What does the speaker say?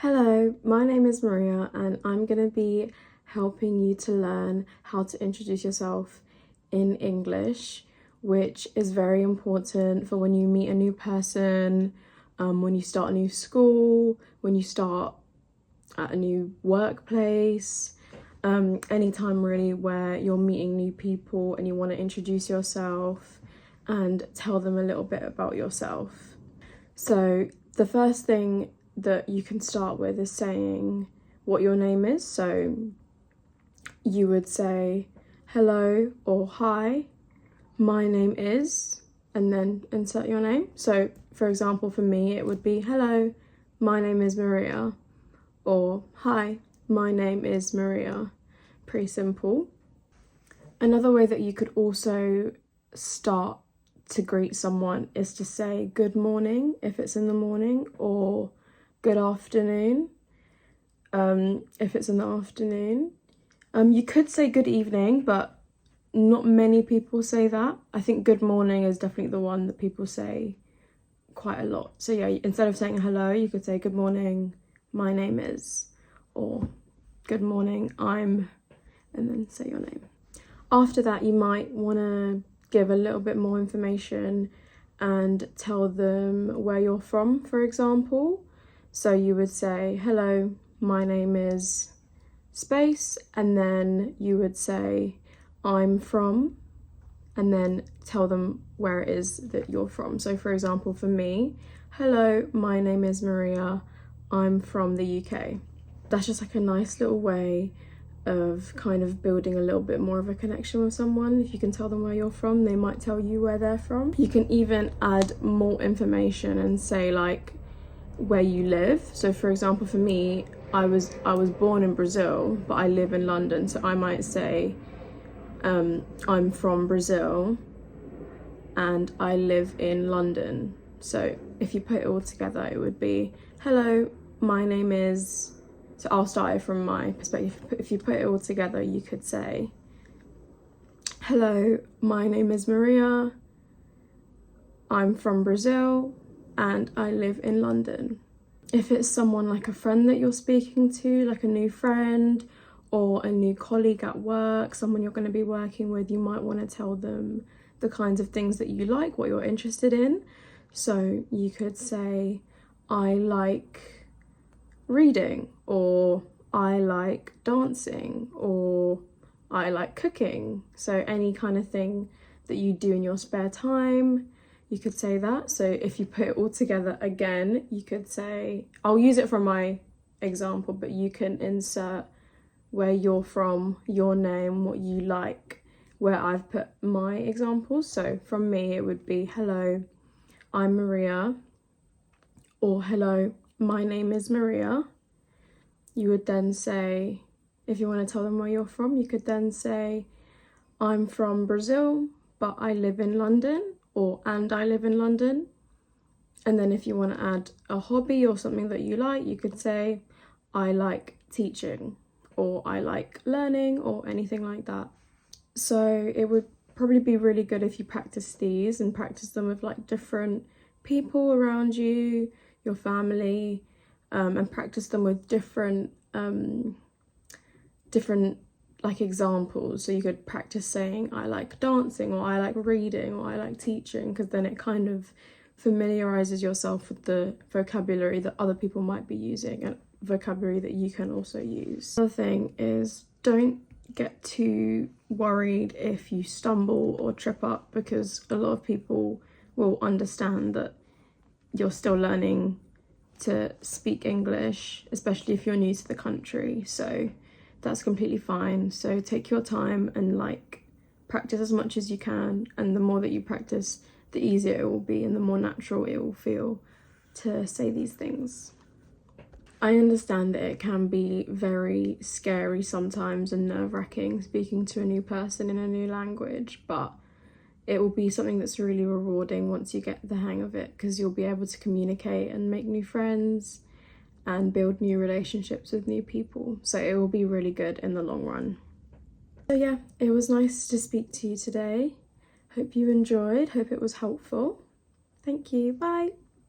Hello, my name is Maria and I'm going to be helping you to learn how to introduce yourself in English, which is very important for when you meet a new person, when you start a new school, when you start at a new workplace, anytime really where you're meeting new people and you want to introduce yourself and tell them a little bit about yourself. So the first thing that you can start with is saying what your name is. So you would say hello or hi, my name is, and then insert your name. So for example, for me it would be hello, my name is Maria, or hi, my name is Maria. Pretty simple. Another way that you could also start to greet someone is to say good morning if it's in the morning, or good afternoon if it's in the afternoon. You could say good evening, but not many people say that. I think good morning is definitely the one that people say quite a lot. So yeah, instead of saying hello, you could say good morning, my name is, or good morning, I'm, and then say your name. After that, you might want to give a little bit more information and tell them where you're from, for example. So you would say, hello, my name is space, and then you would say, I'm from, and then tell them where it is that you're from. So for example, for me, hello, my name is Maria, I'm from the UK. That's just like a nice little way of kind of building a little bit more of a connection with someone. If you can tell them where you're from, they might tell you where they're from. You can even add more information and say like where you live. So for example, for me, I was born in Brazil, but I live in London. So I might say I'm from Brazil and I live in London. So if you put it all together, it would be hello, my name is, so I'll start it from my perspective. If you put it all together, you could say hello, my name is Maria, I'm from Brazil and I live in London. If it's someone like a friend that you're speaking to, like a new friend or a new colleague at work, someone you're going to be working with, you might want to tell them the kinds of things that you like, what you're interested in. So you could say, I like reading, or I like dancing, or I like cooking. So any kind of thing that you do in your spare time, you could say that. So if you put it all together again, you could say, I'll use it from my example, but you can insert where you're from, your name, what you like, where I've put my examples. So from me, it would be, hello, I'm Maria, or hello, my name is Maria. You would then say, if you want to tell them where you're from, you could then say, I'm from Brazil, but I live in London, or and I live in London. And then if you want to add a hobby or something that you like, you could say, I like teaching, or I like learning, or anything like that. So it would probably be really good if you practice these and practice them with like different people around you, your family, and practice them with different like examples. So you could practice saying I like dancing, or I like reading, or I like teaching, because then it kind of familiarizes yourself with the vocabulary that other people might be using and vocabulary that you can also use. Another thing is, don't get too worried if you stumble or trip up, because a lot of people will understand that you're still learning to speak English, especially if you're new to the country. So that's completely fine. So take your time and like practice as much as you can, and the more that you practice, the easier it will be and the more natural it will feel to say these things. I understand that it can be very scary sometimes and nerve-wracking speaking to a new person in a new language, but it will be something that's really rewarding once you get the hang of it, because you'll be able to communicate and make new friends and build new relationships with new people. So it will be really good in the long run. So yeah, it was nice to speak to you today. Hope you enjoyed, hope it was helpful. Thank you, bye.